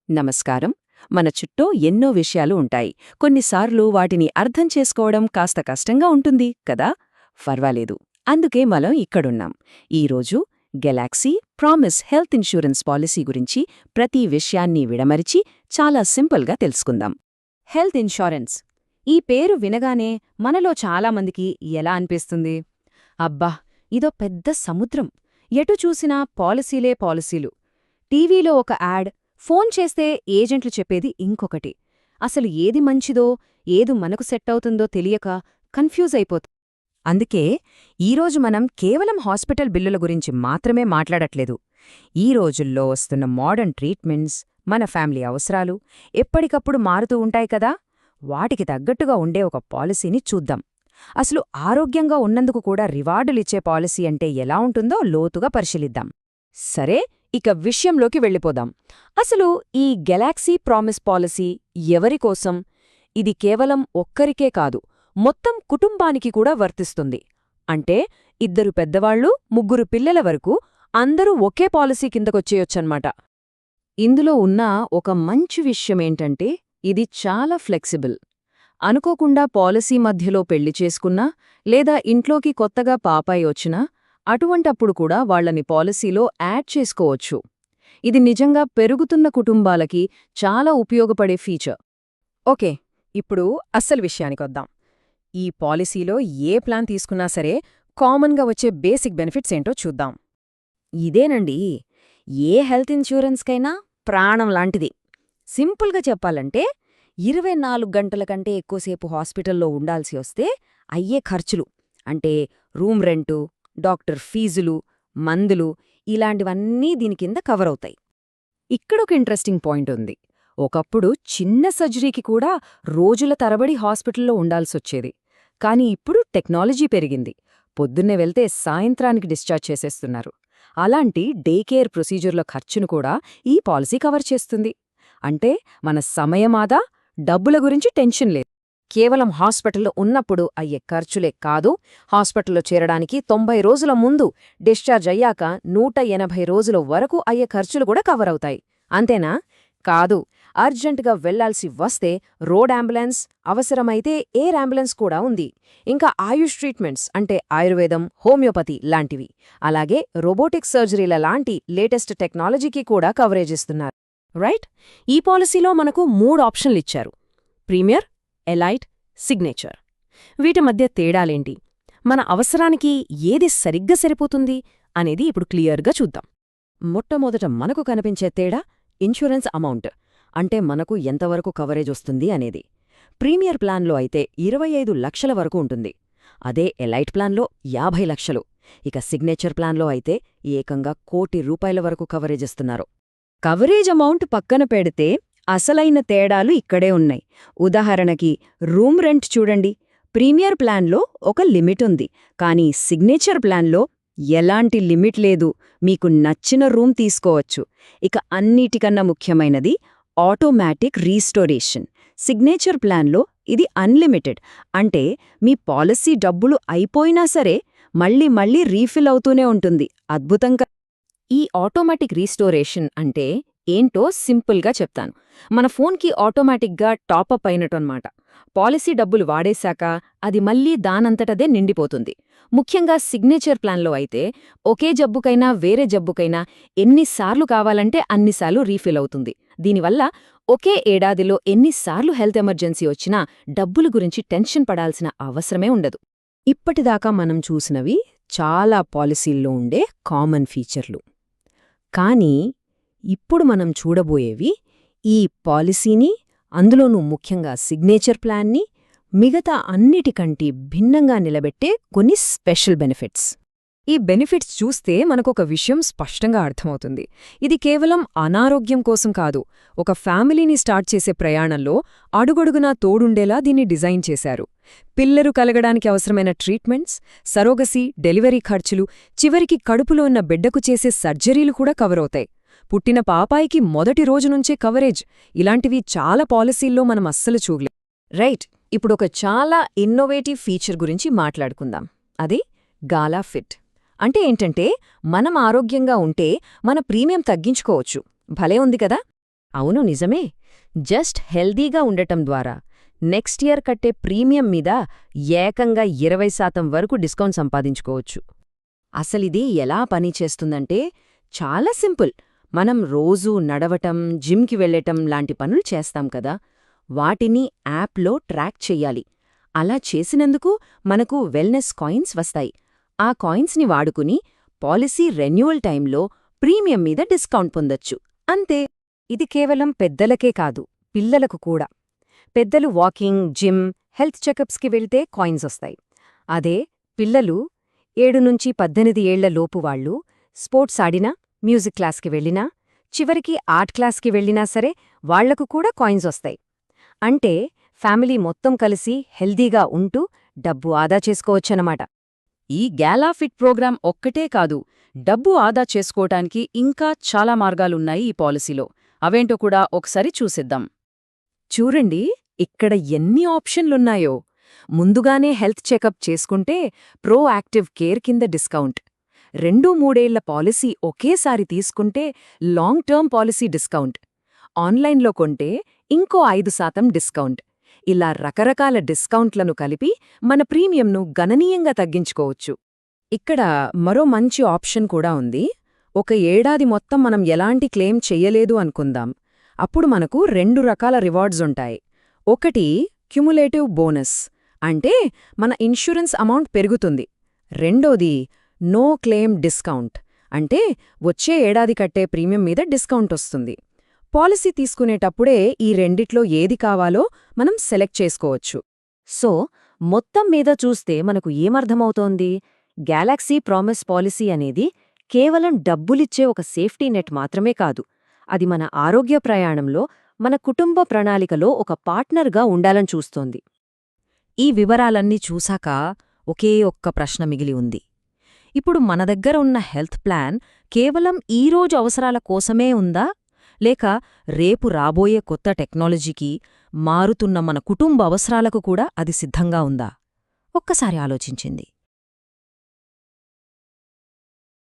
నమస్కారం. మన చుట్టూ ఎన్నో విషయాలు ఉంటాయి. కొన్నిసార్లు వాటిని అర్థం చేసుకోవడం కాస్త కష్టంగా ఉంటుంది కదా. పర్వాలేదు, అందుకే మనం ఇక్కడున్నాం. ఈరోజు Galaxy promise health insurance policy గురించి ప్రతి విషయాన్ని విడమరిచి చాలా సింపుల్గా తెలుసుకుందాం. హెల్త్ ఇన్సూరెన్స్ ఈ పేరు వినగానే మనలో చాలామందికి ఎలా అనిపిస్తుంది? అబ్బా, ఇదో పెద్ద సముద్రం, ఎటు చూసినా పాలసీలే పాలసీలు. టీవీలో ఒక యాడ్, ఫోన్ చేస్తే ఏజెంట్లు చెప్పేది ఇంకొకటి. అసలు ఏది మంచిదో ఏది మనకు సెట్ అవుతుందో తెలియక కన్ఫ్యూజ్ అయిపోతుంది. అందుకే ఈరోజు మనం కేవలం హాస్పిటల్ బిల్లుల గురించి మాత్రమే మాట్లాడట్లేదు. ఈ రోజుల్లో వస్తున్న మోడర్న్ ట్రీట్మెంట్స్, మన ఫ్యామిలీ అవసరాలు ఎప్పటికప్పుడు మారుతూ ఉంటాయి కదా, వాటికి తగ్గట్టుగా ఉండే ఒక పాలసీని చూద్దాం. అసలు ఆరోగ్యంగా ఉన్నందుకు కూడా రివార్డులిచ్చే పాలసీ అంటే ఎలా ఉంటుందో లోతుగా పరిశీలిద్దాం. సరే, ఇక విషయంలోకి వెళ్ళిపోదాం. అసలు ఈ గెలాక్సీ ప్రామిస్ పాలసీ ఎవరికోసం? ఇది కేవలం ఒక్కరికే కాదు, మొత్తం కుటుంబానికి కూడా వర్తిస్తుంది. అంటే 2 పెద్దవాళ్లు 3 పిల్లల వరకు అందరూ ఒకే పాలసీ కిందకొచ్చేయొచ్చన్నమాట. ఇందులో ఉన్న ఒక మంచి విషయమేంటంటే ఇది చాలా ఫ్లెక్సిబుల్. అనుకోకుండా పాలసీ మధ్యలో పెళ్లి చేసుకున్నా లేదా ఇంట్లోకి కొత్తగా పాపాయి వచ్చినా అటువంటప్పుడు కూడా వాళ్లని పాలసీలో యాడ్ చేసుకోవచ్చు. ఇది నిజంగా పెరుగుతున్న కుటుంబాలకి చాలా ఉపయోగపడే ఫీచర్. ఓకే, ఇప్పుడు అస్సలు విషయానికొద్దాం. ఈ పాలసీలో ఏ ప్లాన్ తీసుకున్నా సరే కామన్గా వచ్చే బేసిక్ బెనిఫిట్స్ ఏంటో చూద్దాం. ఇదేనండి, ఏ హెల్త్ ఇన్సూరెన్స్కైనా ప్రాణం లాంటిది. సింపుల్గా చెప్పాలంటే 24 గంటల కంటే ఎక్కువసేపు హాస్పిటల్లో ఉండాల్సి వస్తే అయ్యే ఖర్చులు, అంటే రూమ్ రెంటు, డాక్టర్ ఫీజులు, మందులు, ఇలాంటివన్నీ దీని కింద కవర్ అవుతాయి. ఇక్కడొక ఇంట్రెస్టింగ్ పాయింట్ ఉంది. ఒకప్పుడు చిన్న సర్జరీకి కూడా రోజుల తరబడి హాస్పిటల్లో ఉండాల్సొచ్చేది. కానీ ఇప్పుడు టెక్నాలజీ పెరిగింది. పొద్దున్నే వెళ్తే సాయంత్రానికి డిశ్చార్జ్ చేసేస్తున్నారు. అలాంటి డే కేర్ ప్రొసీజర్ల ఖర్చును కూడా ఈ పాలసీ కవర్ చేస్తుంది. అంటే మన సమయమాదా, డబ్బుల గురించి టెన్షన్ లేదు. కేవలం హాస్పిటల్లో ఉన్నప్పుడు అయ్యే ఖర్చులే కాదు, హాస్పిటల్లో చేరడానికి 90 రోజుల ముందు, డిశ్చార్జ్ అయ్యాక 180 రోజుల వరకు అయ్యే ఖర్చులు కూడా కవర్ అవుతాయి. అంతేనా? కాదు, అర్జెంటుగా వెళ్లాల్సి వస్తే రోడ్ అంబులెన్స్, అవసరమైతే ఎయిర్ అంబులెన్స్ కూడా ఉంది. ఇంకా ఆయుష్ ట్రీట్మెంట్స్ అంటే ఆయుర్వేదం, హోమియోపతి లాంటివి, అలాగే రోబోటిక్ సర్జరీల లాంటి లేటెస్ట్ టెక్నాలజీకి కూడా కవరేజ్ ఇస్తున్నారు. రైట్? ఈ పాలసీలో మనకు 3 ఆప్షన్లిచ్చారు: ప్రీమియర్, ఎలైట్, సిగ్నేచర్. వీటి మధ్య తేడాలేంటి, మన అవసరానికి ఏది సరిగ్గా సరిపోతుంది అనేది ఇప్పుడు క్లియర్గా చూద్దాం. మొట్టమొదట మనకు కనిపించే తేడా ఇన్సూరెన్స్ అమౌంట్, అంటే మనకు ఎంతవరకు కవరేజ్ వస్తుంది అనేది. ప్రీమియర్ ప్లాన్లో అయితే 25 లక్షల వరకు ఉంటుంది. అదే ఎలైట్ ప్లాన్లో 50 లక్షలు. ఇక సిగ్నేచర్ ప్లాన్లో అయితే ఏకంగా ₹1 కోటి వరకు కవరేజ్ ఇస్తున్నారు. కవరేజ్ అమౌంట్ పక్కన పెడితే అసలైన తేడాలు ఇక్కడే ఉన్నాయి. ఉదాహరణకి రూమ్ రెంట్ చూడండి. ప్రీమియర్ ప్లాన్లో ఒక లిమిట్ ఉంది, కానీ సిగ్నేచర్ ప్లాన్లో ఎలాంటి లిమిట్ లేదు. మీకు నచ్చిన రూమ్ తీసుకోవచ్చు. ఇక అన్నిటికన్నా ముఖ్యమైనది ఆటోమేటిక్ రీస్టోరేషన్. సిగ్నేచర్ ప్లాన్లో ఇది అన్లిమిటెడ్, అంటే మీ పాలసీ డబ్బులు అయిపోయినా సరే మళ్ళీ మళ్ళీ రీఫిల్ అవుతూనే ఉంటుంది. అద్భుతంగా. ఈ ఆటోమేటిక్ రీస్టోరేషన్ అంటే ఏంటో సింపుల్గా చెప్తాను. మన ఫోన్కి ఆటోమేటిక్గా టాపప్ అయినట్టన్నమాట. పాలసీ డబ్బులు వాడేశాక అది మళ్లీ దానంతటదే నిండిపోతుంది. ముఖ్యంగా సిగ్నేచర్ ప్లాన్లో అయితే ఒకే జబ్బుకైనా వేరే జబ్బుకైనా ఎన్నిసార్లు కావాలంటే అన్నిసార్లు రీఫిల్ అవుతుంది. దీనివల్ల ఒకే ఏడాదిలో ఎన్నిసార్లు హెల్త్ ఎమర్జెన్సీ వచ్చినా డబ్బుల గురించి టెన్షన్ పడాల్సిన అవసరమే ఉండదు. ఇప్పటిదాకా మనం చూసినవి చాలా పాలసీల్లో ఉండే కామన్ ఫీచర్లు. కానీ ఇప్పుడు మనం చూడబోయేవి ఈ పాలసీని, అందులోనూ ముఖ్యంగా సిగ్నేచర్ ప్లాన్ని మిగతా అన్నిటికంటే భిన్నంగా నిలబెట్టే కొన్ని స్పెషల్ బెనిఫిట్స్. ఈ బెనిఫిట్స్ చూస్తే మనకొక విషయం స్పష్టంగా అర్థమవుతుంది. ఇది కేవలం అనారోగ్యం కోసం కాదు, ఒక ఫ్యామిలీని స్టార్ట్ చేసే ప్రయాణంలో అడుగడుగునా తోడుండేలా దీన్ని డిజైన్ చేశారు. పిల్లలు కలగడానికి అవసరమైన ట్రీట్మెంట్స్, సరోగసీ, డెలివరీ ఖర్చులు, చివరికి కడుపులో ఉన్న బిడ్డకు చేసే సర్జరీలు కూడా కవరవుతాయి. పుట్టిన పాపాయికి మొదటి రోజు నుంచే కవరేజ్. ఇలాంటివి చాలా పాలసీల్లో మనం అస్సలు చూడలేం. రైట్, ఇప్పుడొక చాలా ఇన్నోవేటివ్ ఫీచర్ గురించి మాట్లాడుకుందాం. అది గాలా ఫిట్. అంటే ఏంటంటే మనం ఆరోగ్యంగా ఉంటే మన ప్రీమియం తగ్గించుకోవచ్చు. భలే ఉంది కదా. అవును, నిజమే. జస్ట్ హెల్దీగా ఉండటం ద్వారా నెక్స్ట్ ఇయర్ కట్టే ప్రీమియం మీద ఏకంగా 20% వరకు డిస్కౌంట్ సంపాదించుకోవచ్చు. అసలిది ఎలా పనిచేస్తుందంటే చాలా సింపుల్. మనం రోజూ నడవటం, జిమ్కి వెళ్ళటం లాంటి పనులు చేస్తాం కదా, వాటిని యాప్లో ట్రాక్ చెయ్యాలి. అలా చేసినందుకు మనకు వెల్నెస్ కాయిన్స్ వస్తాయి. ఆ కాయిన్స్ని వాడుకుని పాలసీ రెన్యువల్ టైంలో ప్రీమియం మీద డిస్కౌంట్ పొందొచ్చు. అంతే. ఇది కేవలం పెద్దలకే కాదు, పిల్లలకు కూడా. పెద్దలు వాకింగ్, జిమ్, హెల్త్ చెకప్స్కి వెళ్తే కాయిన్స్ వస్తాయి. అదే పిల్లలు 7-18 ఏళ్ల లోపు వాళ్ళు స్పోర్ట్స్ ఆడినా, మ్యూజిక్ క్లాస్కి వెళ్ళినా, చివరికి ఆర్ట్ క్లాస్కి వెళ్ళినా సరే వాళ్లకు కూడా కాయిన్స్ వస్తాయి. అంటే ఫ్యామిలీ మొత్తం కలిసి హెల్దీగా ఉంటూ డబ్బు ఆదా చేసుకోవచ్చనమాట. ఈ గ్యాలాఫిట్ ప్రోగ్రాం ఒక్కటే కాదు, డబ్బు ఆదా చేసుకోవటానికి ఇంకా చాలా మార్గాలున్నాయి ఈ పాలసీలో. అవేంటో కూడా ఒకసారి చూసిద్దాం. చూడండి, ఇక్కడ ఎన్ని ఆప్షన్లున్నాయో. ముందుగానే హెల్త్ చెకప్ చేసుకుంటే ప్రో యాక్టివ్ కేర్ కింద డిస్కౌంట్. 2-3 ఏళ్ల పాలసీ ఒకేసారి తీసుకుంటే లాంగ్ టర్మ్ పాలసీ డిస్కౌంట్. ఆన్లైన్లో కొంటే ఇంకో 5% డిస్కౌంట్. ఇలా రకరకాల డిస్కౌంట్లను కలిపి మన ప్రీమియంను గణనీయంగా తగ్గించుకోవచ్చు. ఇక్కడ మరో మంచి ఆప్షన్ కూడా ఉంది. ఒక ఏడాది మొత్తం మనం ఎలాంటి క్లెయిమ్ చెయ్యలేదు అనుకుందాం. అప్పుడు మనకు 2 రకాల రివార్డ్స్ ఉంటాయి. ఒకటి క్యుములేటివ్ బోనస్, అంటే మన ఇన్సూరెన్స్ అమౌంట్ పెరుగుతుంది. రెండోది నో క్లెయిమ్ డిస్కౌంట్, అంటే వచ్చే ఏడాది కట్టే ప్రీమియం మీద డిస్కౌంట్ వస్తుంది. పాలసీ తీసుకునేటప్పుడే ఈ రెండిట్లో ఏది కావాలో మనం సెలెక్ట్ చేసుకోవచ్చు. సో మొత్తం మీద చూస్తే మనకు ఏమర్థమవుతోంది? గ్యాలక్సీ ప్రామిస్ పాలసీ అనేది కేవలం డబ్బులిచ్చే ఒక సేఫ్టీ నెట్ మాత్రమే కాదు. అది మన ఆరోగ్య ప్రయాణంలో, మన కుటుంబ ప్రణాళికలో ఒక పార్ట్నర్గా ఉండాలని చూస్తోంది. ఈ వివరాలన్నీ చూశాక ఒకే ఒక్క ప్రశ్న మిగిలి ఉంది. ఇప్పుడు మన దగ్గర ఉన్న హెల్త్ ప్లాన్ కేవలం ఈరోజు అవసరాల కోసమే ఉందా, లేక రేపు రాబోయే కొత్త టెక్నాలజీకి, మారుతున్న మన కుటుంబ అవసరాలకు కూడా అది సిద్ధంగా ఉందా? ఒక్కసారి ఆలోచించింది.